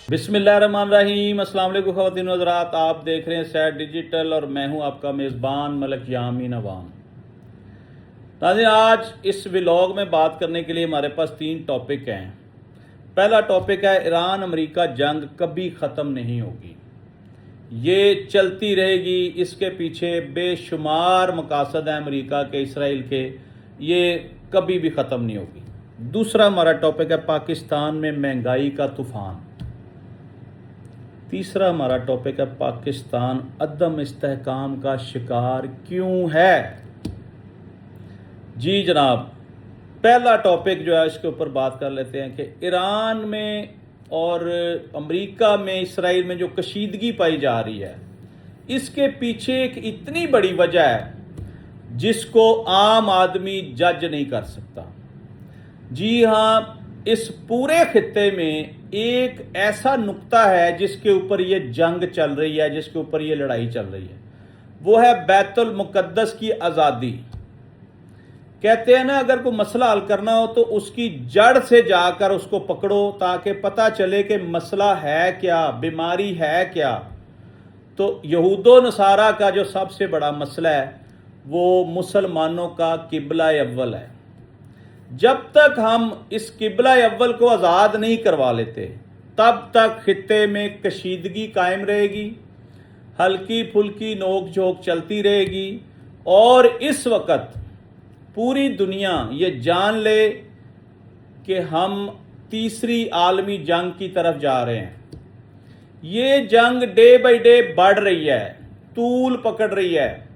बिस्मिल्लाहिर्रहमानिर्रहीम। अस्सलाम वालेकुम ख़वातीन व हज़रात, आप देख रहे हैं सैर डिजिटल और मैं हूं आपका मेज़बान मलक यामीन अवान। नाज़रीन, आज इस व्लॉग में बात करने के लिए हमारे पास 3 टॉपिक हैं। पहला टॉपिक है ईरान अमेरिका जंग कभी ख़त्म नहीं होगी, ये चलती रहेगी, इसके पीछे बेशुमार मकासद हैं अमेरिका के, इसराइल के, ये कभी भी ख़त्म नहीं होगी। दूसरा हमारा टॉपिक है पाकिस्तान में महंगाई का तूफ़ान। तीसरा हमारा टॉपिक है पाकिस्तान अदम इस्तेहकाम का शिकार क्यों है। जी जनाब, पहला टॉपिक जो है इसके ऊपर बात कर लेते हैं कि ईरान में और अमेरिका में, इसराइल में जो कशीदगी पाई जा रही है, इसके पीछे एक इतनी बड़ी वजह है जिसको आम आदमी जज नहीं कर सकता। जी हाँ, इस पूरे खित्ते में एक ऐसा नुक्ता है जिसके ऊपर ये जंग चल रही है, जिसके ऊपर ये लड़ाई चल रही है, वो है बैतुल मुकद्दस की आज़ादी। कहते हैं ना, अगर कोई मसला हल करना हो तो उसकी जड़ से जाकर उसको पकड़ो ताकि पता चले कि मसला है क्या, बीमारी है क्या। तो यहूदो नसारा का जो सबसे बड़ा मसला है वो मुसलमानों का किबला अव्वल है। जब तक हम इस किबला अव्वल को आज़ाद नहीं करवा लेते तब तक खित्ते में कशीदगी कायम रहेगी, हल्की फुल्की नोक झोंक चलती रहेगी और इस वक्त पूरी दुनिया ये जान ले कि हम तीसरी आलमी जंग की तरफ जा रहे हैं। ये जंग डे बाई डे बढ़ रही है, तूल पकड़ रही है,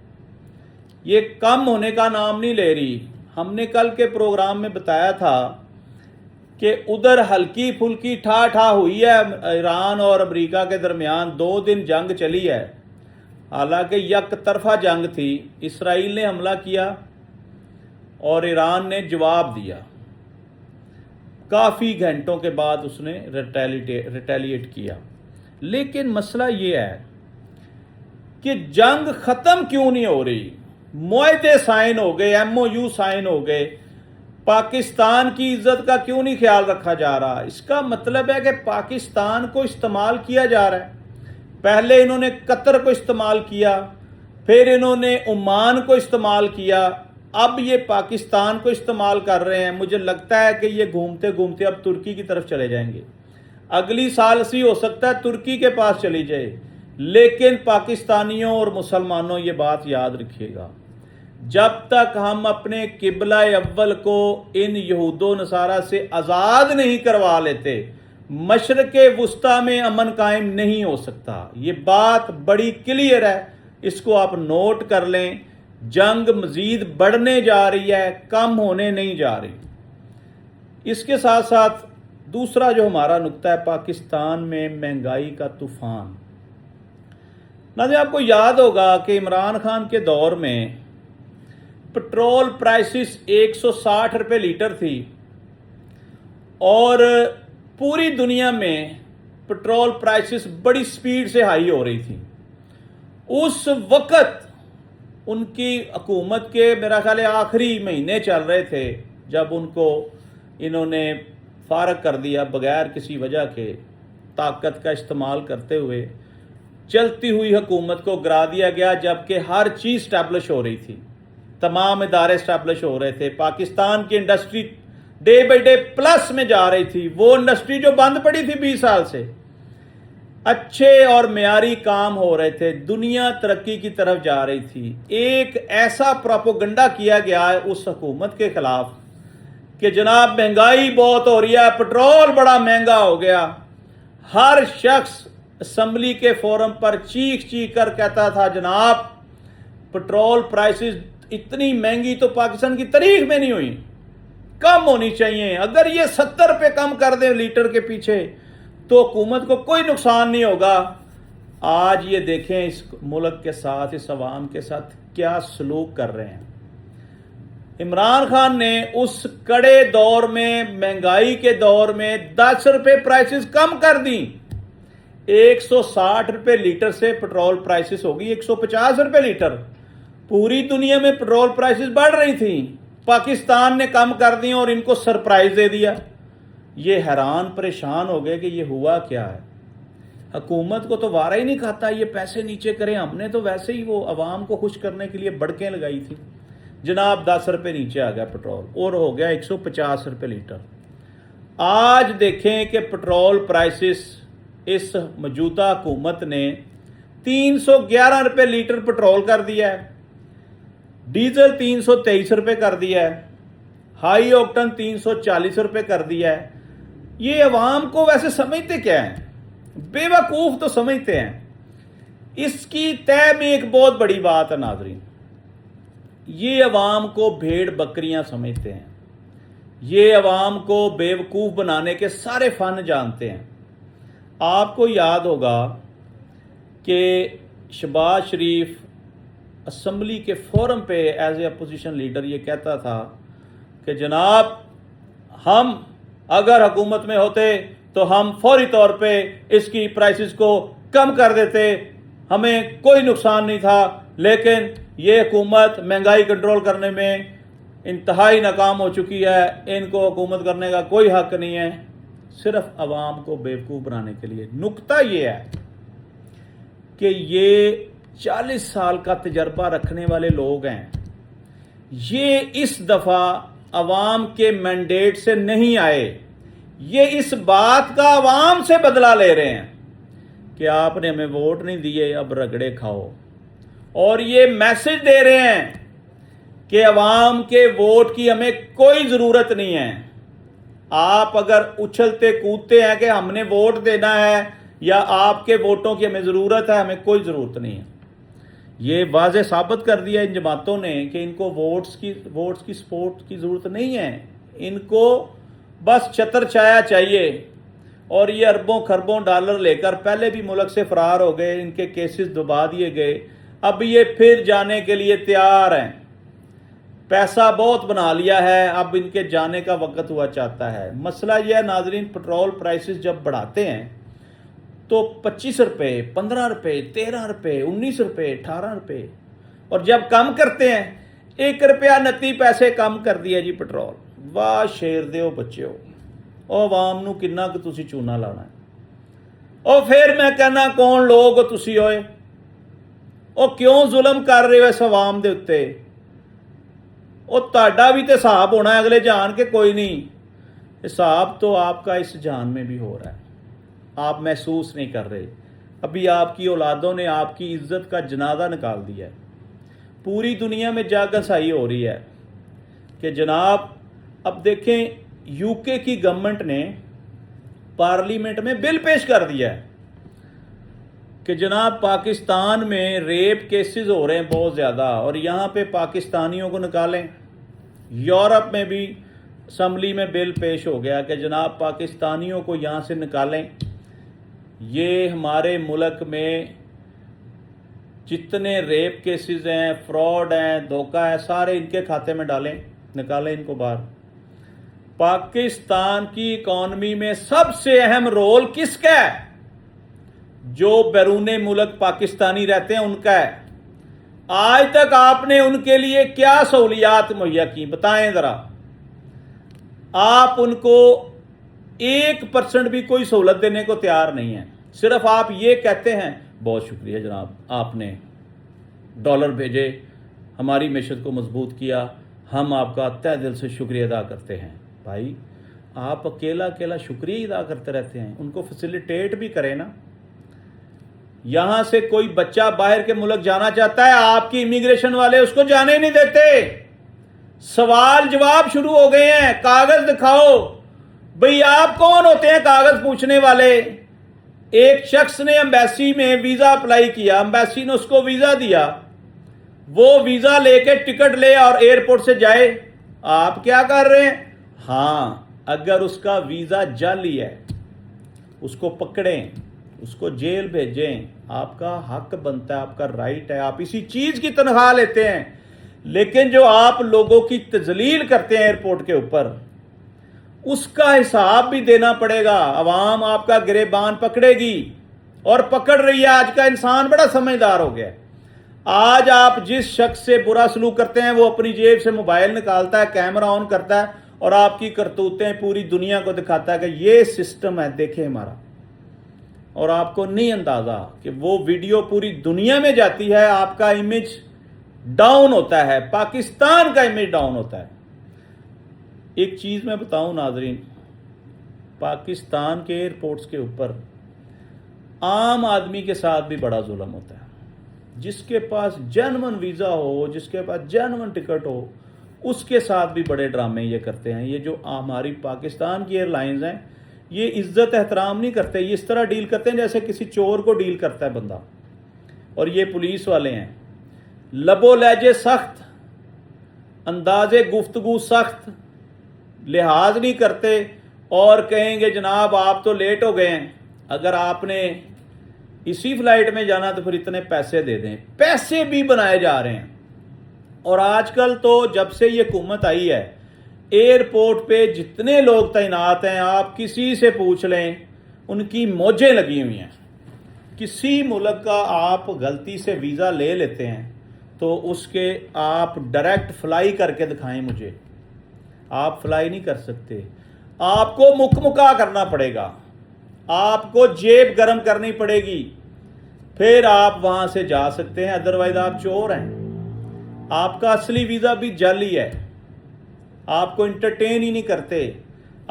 ये कम होने का नाम नहीं ले रही। हमने कल के प्रोग्राम में बताया था कि उधर हल्की फुल्की ठा हुई है ईरान और अमेरिका के दरमियान, 2 दिन जंग चली है। हालांकि यक तरफा जंग थी, इसराइल ने हमला किया और ईरान ने जवाब दिया। काफ़ी घंटों के बाद उसने रिटेलिएट किया। लेकिन मसला ये है कि जंग ख़त्म क्यों नहीं हो रही। मुआहदे साइन हो गए, MOU साइन हो गए, पाकिस्तान की इज्जत का क्यों नहीं ख्याल रखा जा रहा। इसका मतलब है कि पाकिस्तान को इस्तेमाल किया जा रहा है। पहले इन्होंने कतर को इस्तेमाल किया, फिर इन्होंने ओमान को इस्तेमाल किया, अब ये पाकिस्तान को इस्तेमाल कर रहे हैं। मुझे लगता है कि ये घूमते घूमते अब तुर्की की तरफ चले जाएंगे। अगली साल सी हो सकता है तुर्की के पास चली जाए। लेकिन पाकिस्तानियों और मुसलमानों ये बात याद रखिएगा, जब तक हम अपने किबला अव्वल को इन यहूदो नसारा से आज़ाद नहीं करवा लेते, मशरक़े वुस्ता में अमन कायम नहीं हो सकता। ये बात बड़ी क्लियर है, इसको आप नोट कर लें। जंग मज़ीद बढ़ने जा रही है, कम होने नहीं जा रही। इसके साथ साथ दूसरा जो हमारा नुक्ता है, पाकिस्तान में महंगाई का तूफान। नाज़रीन, आपको याद होगा कि इमरान खान के दौर में पेट्रोल प्राइसेस 160 रुपये लीटर थी और पूरी दुनिया में पेट्रोल प्राइसेस बड़ी स्पीड से हाई हो रही थी। उस वक्त उनकी हुकूमत के मेरा ख्याल है आखिरी महीने चल रहे थे जब उनको इन्होंने फारग कर दिया बगैर किसी वजह के, ताकत का इस्तेमाल करते हुए चलती हुई हुकूमत को गिरा दिया गया, जबकि हर चीज़ स्टैब्लिश हो रही थी, तमाम इदारे स्टैब्लिश हो रहे थे। पाकिस्तान की industry day by debt plus में जा रही थी। वो इंडस्ट्री जो बंद पड़ी थी 20 साल से, अच्छे और मेयारी काम हो रहे थे, दुनिया तरक्की की तरफ जा रही थी। एक ऐसा प्रोपोगंडा किया गया है उस हुकूमत के खिलाफ कि जनाब महंगाई बहुत हो रही है, पेट्रोल बड़ा महंगा हो गया। हर शख्स असम्बली के फोरम पर चीख चीख कर कहता था, जनाब पेट्रोल प्राइसेस इतनी महंगी तो पाकिस्तान की तारीख में नहीं हुई, कम होनी चाहिए। अगर ये 70 रुपये कम कर दें लीटर के पीछे तो हुकूमत को कोई नुकसान नहीं होगा। आज ये देखें इस मुल्क के साथ, इस अवाम के साथ क्या सलूक कर रहे हैं। इमरान खान ने उस कड़े दौर में, महंगाई के दौर में 10 रुपये प्राइसेस कम कर दी। 160 रुपये लीटर से पेट्रोल प्राइसेस होगी 150 रुपये लीटर। पूरी दुनिया में पेट्रोल प्राइसेस बढ़ रही थी, पाकिस्तान ने कम कर दी और इनको सरप्राइज दे दिया। ये हैरान परेशान हो गए कि ये हुआ क्या है। हुकूमत को तो वारा ही नहीं खाता ये पैसे नीचे करें, हमने तो वैसे ही वो अवाम को खुश करने के लिए बड़कें लगाई थी। जनाब 10 रुपये नीचे आ गया पेट्रोल और हो गया 150 रुपये लीटर। आज देखें कि पेट्रोल प्राइसेस इस मौजूदा हुकूमत ने 311 रुपये लीटर पेट्रोल कर दिया है, डीजल 323 रुपये कर दिया है, हाई ऑक्टन 340 रुपये कर दिया है। ये अवाम को वैसे समझते क्या हैं? बेवकूफ़ तो समझते हैं। इसकी तय में एक बहुत बड़ी बात है नाज़रीन, ये अवाम को भेड़ बकरियां समझते हैं, ये अवाम को बेवकूफ़ बनाने के सारे फ़न जानते हैं। आपको याद होगा कि शहबाज शरीफ असम्बली के फोरम पे एज ए अपोजिशन लीडर ये कहता था कि जनाब हम अगर हुकूमत में होते तो हम फौरी तौर पे इसकी प्राइसेस को कम कर देते, हमें कोई नुकसान नहीं था। लेकिन ये हुकूमत महंगाई कंट्रोल करने में इंतहाई नाकाम हो चुकी है, इनको हुकूमत करने का कोई हक नहीं है, सिर्फ अवाम को बेवकूफ़ बनाने के लिए। नुक्ता ये है कि ये 40 साल का तजर्बा रखने वाले लोग हैं, ये इस दफ़ा अवाम के मैंडेट से नहीं आए, ये इस बात का अवाम से बदला ले रहे हैं कि आपने हमें वोट नहीं दिए, अब रगड़े खाओ। और ये मैसेज दे रहे हैं कि अवाम के वोट की हमें कोई ज़रूरत नहीं है। आप अगर उछलते कूदते हैं कि हमने वोट देना है या आपके वोटों की हमें ज़रूरत है, हमें कोई ज़रूरत नहीं है। ये वाज़े साबित कर दिया इन जमातों ने कि इनको वोट्स की सपोर्ट की ज़रूरत नहीं है, इनको बस छतर छाया चाहिए। और ये अरबों खरबों डॉलर लेकर पहले भी मुल्क से फरार हो गए, इनके केसेस दबा दिए गए, अब ये फिर जाने के लिए तैयार हैं। पैसा बहुत बना लिया है, अब इनके जाने का वक्त हुआ चाहता है। मसला यह है नाजरीन, पेट्रोल प्राइसेस जब बढ़ाते हैं तो 25 रुपये, 15 रुपये, 13 रुपये, 19 रुपये, 18 रुपये, और जब कम करते हैं 1 रुपया 29 पैसे कम कर दिया जी पेट्रोल। वाह शेर दे बच्चे हो, ਉਹ ਆਵਾਮ ਨੂੰ ਕਿੰਨਾ ਕੁ ਤੁਸੀਂ ਚੂਨਾ ਲਾਣਾ ਹੈ। ਉਹ ਫਿਰ ਮੈਂ ਕਹਿੰਦਾ ਕੌਣ ਲੋਕ ਹੋ ਤੁਸੀਂ ਓਏ, ਉਹ ਕਿਉਂ ਜ਼ੁਲਮ ਕਰ ਰਹੇ ਹੋ ਇਸ ਆਵਾਮ ਦੇ ਉੱਤੇ? ਉਹ ਤੁਹਾਡਾ ਵੀ ਤੇ ਹਿਸਾਬ ਹੋਣਾ है अगले जान के, कोई नहीं, हिसाब तो आपका इस जान में भी हो रहा है, आप महसूस नहीं कर रहे। अभी आपकी औलादों ने आपकी इज्जत का जनाजा निकाल दिया है, पूरी दुनिया में जागसाई हो रही है कि जनाब अब देखें यूके की गवर्नमेंट ने पार्लियामेंट में बिल पेश कर दिया है कि जनाब पाकिस्तान में रेप केसेस हो रहे हैं बहुत ज़्यादा और यहाँ पे पाकिस्तानियों को निकालें। यूरोप में भी असम्बली में बिल पेश हो गया कि जनाब पाकिस्तानियों को यहाँ से निकालें, ये हमारे मुल्क में जितने रेप केसेस हैं, फ्रॉड हैं, धोखा है, सारे इनके खाते में डालें, निकालें इनको बाहर। पाकिस्तान की इकॉनमी में सबसे अहम रोल किसका है? जो बैरूने मुल्क पाकिस्तानी रहते हैं उनका है। आज तक आपने उनके लिए क्या सहूलियात मुहैया की बताएं ज़रा? आप उनको 1% भी कोई सहूलत देने को तैयार नहीं है। सिर्फ आप ये कहते हैं बहुत शुक्रिया जनाब, आपने डॉलर भेजे, हमारी मैशत को मजबूत किया, हम आपका तहे दिल से शुक्रिया अदा करते हैं। भाई आप अकेला अकेला शुक्रिया अदा करते रहते हैं, उनको फैसिलिटेट भी करें ना। यहाँ से कोई बच्चा बाहर के मुल्क जाना चाहता है, आपकी इमिग्रेशन वाले उसको जाने नहीं देते। सवाल जवाब शुरू हो गए हैं, कागज दिखाओ। भाई आप कौन होते हैं कागज पूछने वाले? एक शख्स ने एम्बेसी में वीज़ा अप्लाई किया, एम्बेसी ने उसको वीज़ा दिया, वो वीज़ा लेके टिकट ले और एयरपोर्ट से जाए। आप क्या कर रहे हैं? हाँ, अगर उसका वीज़ा जाली है उसको पकड़ें, उसको जेल भेजें, आपका हक बनता है, आपका राइट है, आप इसी चीज़ की तनख्वाह लेते हैं। लेकिन जो आप लोगों की तजलील करते हैं एयरपोर्ट के ऊपर, उसका हिसाब भी देना पड़ेगा। अवाम आपका गिरेबान पकड़ेगी और पकड़ रही है। आज का इंसान बड़ा समझदार हो गया है। आज आप जिस शख्स से बुरा सलूक करते हैं वो अपनी जेब से मोबाइल निकालता है, कैमरा ऑन करता है और आपकी करतूतें पूरी दुनिया को दिखाता है कि ये सिस्टम है, देखें हमारा। اور آپ کو نہیں اندازہ کہ وہ ویڈیو پوری دنیا میں جاتی ہے، آپ کا امیج ڈاؤن ہوتا ہے، پاکستان کا امیج ڈاؤن ہوتا ہے۔ ایک چیز میں بتاؤں ناظرین، پاکستان کے ایئرپورٹس کے اوپر عام آدمی کے ساتھ بھی بڑا ظلم ہوتا ہے۔ جس کے پاس جینون ویزا ہو، جس کے پاس جینون ٹکٹ ہو، اس کے ساتھ بھی بڑے ڈرامے یہ کرتے ہیں۔ یہ جو ہماری پاکستان کی ایئر لائنز ہیں، یہ عزت احترام نہیں کرتے، یہ اس طرح ڈیل کرتے ہیں جیسے کسی چور کو ڈیل کرتا ہے بندہ۔ اور یہ پولیس والے ہیں، لب و لہجے سخت، انداز گفتگو سخت، لحاظ نہیں کرتے، اور کہیں گے جناب آپ تو لیٹ ہو گئے ہیں، اگر آپ نے اسی فلائٹ میں جانا تو پھر اتنے پیسے دے دیں۔ پیسے بھی بنائے جا رہے ہیں۔ اور آج کل تو جب سے یہ حکومت آئی ہے، ایئرپورٹ پہ جتنے لوگ تعینات ہیں، آپ کسی سے پوچھ لیں، ان کی موجیں لگی ہوئی ہیں۔ کسی ملک کا آپ غلطی سے ویزا لے لیتے ہیں تو اس کے آپ ڈائریکٹ فلائی کر کے دکھائیں مجھے، آپ فلائی نہیں کر سکتے، آپ کو مکمکا کرنا پڑے گا، آپ کو جیب گرم کرنی پڑے گی، پھر آپ وہاں سے جا سکتے ہیں، ادروائز آپ چور ہیں۔ آپ کا اصلی ویزا بھی جعلی ہے، آپ کو انٹرٹین ہی نہیں کرتے،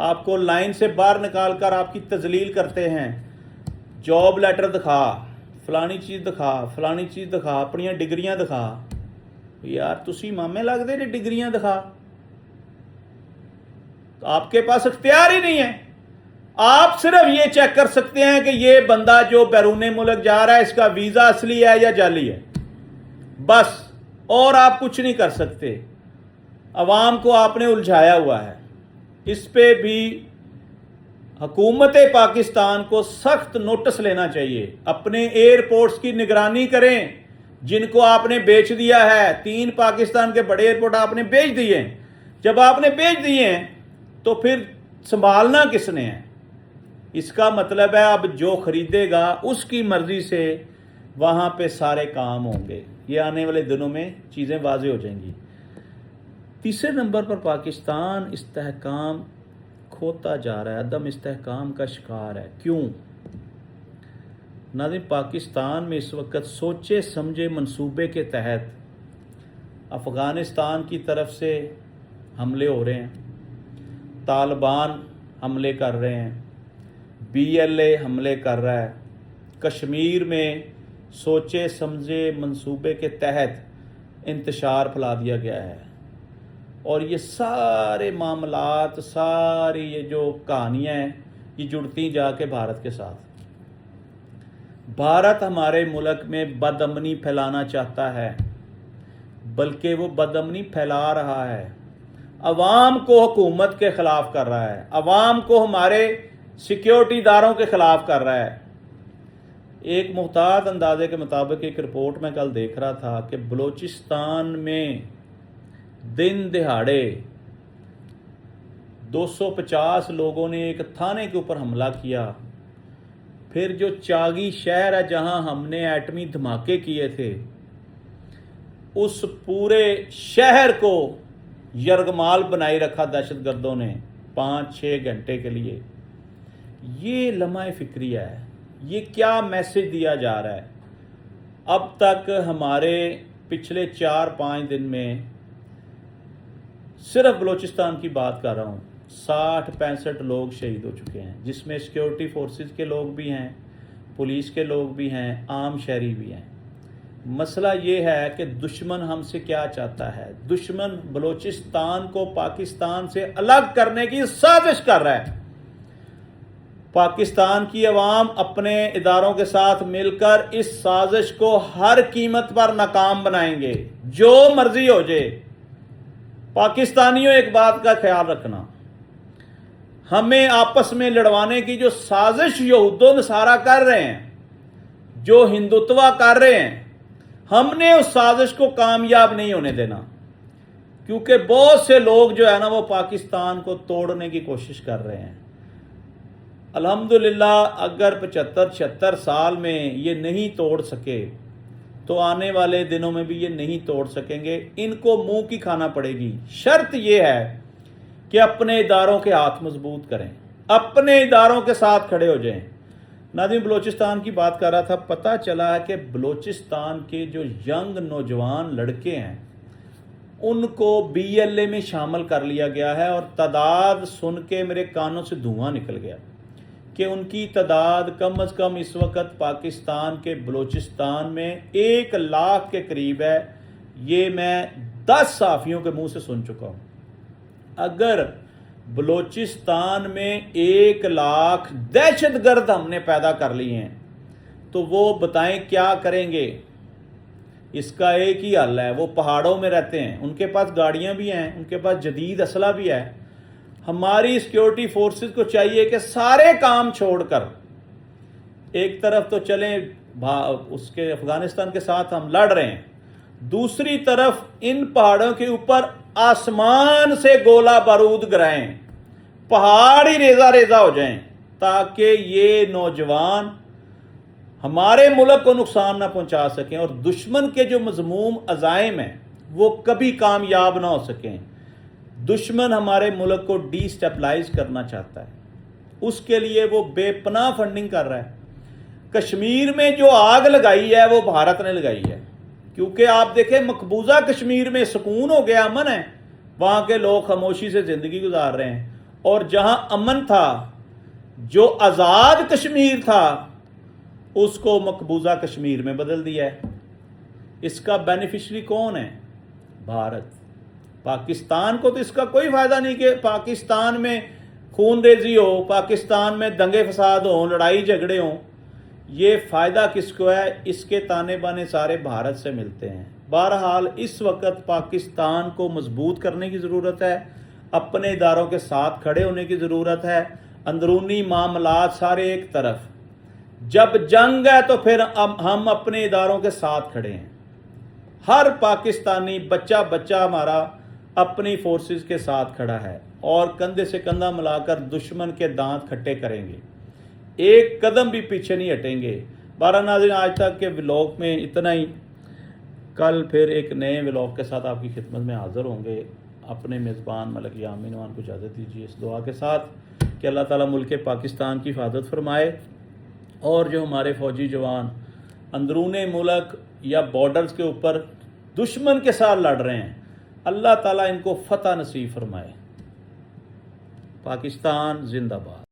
آپ کو لائن سے باہر نکال کر آپ کی تذلیل کرتے ہیں۔ جاب لیٹر دکھا، فلانی چیز دکھا، فلانی چیز دکھا، اپنی ڈگریاں دکھا۔ یار تسی مامے لگتے جی ڈگریاں دکھا، آپ کے پاس اختیار ہی نہیں ہے۔ آپ صرف یہ چیک کر سکتے ہیں کہ یہ بندہ جو بیرون ملک جا رہا ہے اس کا ویزا اصلی ہے یا جعلی ہے، بس، اور آپ کچھ نہیں کر سکتے۔ عوام کو آپ نے الجھایا ہوا ہے۔ اس پہ بھی حکومت پاکستان کو سخت نوٹس لینا چاہیے، اپنے ایئرپورٹس کی نگرانی کریں جن کو آپ نے بیچ دیا ہے۔ 3 پاکستان کے بڑے ایئرپورٹ آپ نے بیچ دیے ہیں۔ جب آپ نے بیچ دیے ہیں تو پھر سنبھالنا کس نے ہے؟ اس کا مطلب ہے اب جو خریدے گا اس کی مرضی سے وہاں پہ سارے کام ہوں گے۔ یہ آنے والے دنوں میں چیزیں واضح ہو جائیں گی۔ تیسرے نمبر پر پاکستان استحکام کھوتا جا رہا ہے، عدم استحکام کا شکار ہے۔ کیوں؟ ناظرین، پاکستان میں اس وقت سوچے سمجھے منصوبے کے تحت افغانستان کی طرف سے حملے ہو رہے ہیں، طالبان حملے کر رہے ہیں، BLA حملے کر رہا ہے، کشمیر میں سوچے سمجھے منصوبے کے تحت انتشار پھیلا دیا گیا ہے، اور یہ سارے معاملات، ساری یہ جو کہانیاں ہیں، یہ جڑتی جا کے بھارت کے ساتھ۔ بھارت ہمارے ملک میں بد امنی پھیلانا چاہتا ہے، بلکہ وہ بد امنی پھیلا رہا ہے، عوام کو حکومت کے خلاف کر رہا ہے، عوام کو ہمارے سیکیورٹی اداروں کے خلاف کر رہا ہے۔ ایک محتاط اندازے کے مطابق ایک رپورٹ میں کل دیکھ رہا تھا کہ بلوچستان میں دن دہاڑے 250 لوگوں نے ایک تھانے کے اوپر حملہ کیا۔ پھر جو چاگی شہر ہے جہاں ہم نے ایٹمی دھماکے کیے تھے، اس پورے شہر کو یرغمال بنائی رکھا دہشت گردوں نے 5-6 گھنٹے کے لیے۔ یہ لمحہ فکریہ ہے، یہ کیا میسج دیا جا رہا ہے؟ اب تک ہمارے پچھلے 4-5 دن میں صرف بلوچستان کی بات کر رہا ہوں، 60-65 لوگ شہید ہو چکے ہیں، جس میں سیکیورٹی فورسز کے لوگ بھی ہیں، پولیس کے لوگ بھی ہیں، عام شہری بھی ہیں۔ مسئلہ یہ ہے کہ دشمن ہم سے کیا چاہتا ہے؟ دشمن بلوچستان کو پاکستان سے الگ کرنے کی سازش کر رہا ہے۔ پاکستان کی عوام اپنے اداروں کے ساتھ مل کر اس سازش کو ہر قیمت پر ناکام بنائیں گے، جو مرضی ہو جائے۔ پاکستانیوں ایک بات کا خیال رکھنا، ہمیں آپس میں لڑوانے کی جو سازش یہود و نصارہ کر رہے ہیں، جو ہندوتوا کر رہے ہیں، ہم نے اس سازش کو کامیاب نہیں ہونے دینا، کیونکہ بہت سے لوگ جو ہے نا وہ پاکستان کو توڑنے کی کوشش کر رہے ہیں۔ الحمدللہ اگر 75-76 سال میں یہ نہیں توڑ سکے تو آنے والے دنوں میں بھی یہ نہیں توڑ سکیں گے۔ ان کو منہ کی کھانا پڑے گی۔ شرط یہ ہے کہ اپنے اداروں کے ہاتھ مضبوط کریں، اپنے اداروں کے ساتھ کھڑے ہو جائیں۔ नाज़रीन, बलूचिस्तान की बात कर रहा था, पता चला है कि बलूचिस्तान के जो यंग नौजवान लड़के हैं उनको BLA में शामिल कर लिया गया है, और तादाद सुन के मेरे कानों से धुआं निकल गया कि उनकी तादाद कम अज़ कम इस वक्त पाकिस्तान के बलूचिस्तान में 1 लाख के करीब है। ये मैं 10 सहाफ़ियों के मुंह से सुन चुका हूँ। अगर बलूचिस्तान में 1 लाख दहशतगर्द हमने पैदा कर लिए हैं तो वो बताएं क्या करेंगे। इसका एक ही हल है, वो पहाड़ों में रहते हैं, उनके पास गाड़ियां भी हैं, उनके पास जदीद असला भी है। हमारी सिक्योरिटी फोर्सेस को चाहिए कि सारे काम छोड़कर एक तरफ तो चलें, उसके अफगानिस्तान के साथ हम लड़ रहे हैं, दूसरी तरफ इन पहाड़ों के ऊपर आसमान से गोला बारूद गिराएं, पहाड़ ही रेजा रेजा हो जाएं, ताकि ये नौजवान हमारे मुल्क को नुकसान ना पहुंचा सकें और दुश्मन के जो मज़मूम अज़ाइम हैं वो कभी कामयाब ना हो सकें। दुश्मन हमारे मुल्क को डिस्टेबलाइज करना चाहता है, उसके लिए वो बेपनाह फंडिंग कर रहा है। कश्मीर में जो आग लगाई है वो भारत ने लगाई है, क्योंकि आप देखें मकबूजा कश्मीर में सुकून हो गया, अमन है, वहाँ के लोग खामोशी से ज़िंदगी गुजार रहे हैं, और जहाँ अमन था, जो आज़ाद कश्मीर था, उसको मकबूजा कश्मीर में बदल दिया है। इसका बेनिफिशरी कौन है? भारत। पाकिस्तान को तो इसका कोई फ़ायदा नहीं कि पाकिस्तान में खून रेजी हो, पाकिस्तान में दंगे फसाद हो, लड़ाई झगड़े हों। ये फ़ायदा किसको है? इसके ताने बाने सारे भारत से मिलते हैं। बहरहाल इस वक्त पाकिस्तान को मजबूत करने की ज़रूरत है, अपने इदारों के साथ खड़े होने की ज़रूरत है। अंदरूनी मामलात सारे एक तरफ, जब जंग है तो फिर हम अपने इदारों के साथ खड़े हैं। हर पाकिस्तानी बच्चा बच्चा हमारा अपनी फोर्सेस के साथ खड़ा है और कंधे से कंधा मिलाकर दुश्मन के दांत खट्टे करेंगे, एक कदम भी पीछे नहीं हटेंगे। बारह नाज़रीन, आज तक के व्लॉग में इतना ही। कल फिर एक नए व्लॉग के साथ आपकी खिदमत में हाज़िर होंगे। अपने मेज़बान मलिक यामीन मान को इजाज़त दीजिए इस दुआ के साथ कि अल्लाह ताला मुल्क पाकिस्तान की हिफाजत फरमाए, और जो हमारे फ़ौजी जवान अंदरूने मुल्क या बॉर्डर्स के ऊपर दुश्मन के साथ लड़ रहे हैं, अल्लाह ताला इनको फ़तह नसीब फरमाए। पाकिस्तान जिंदाबाद।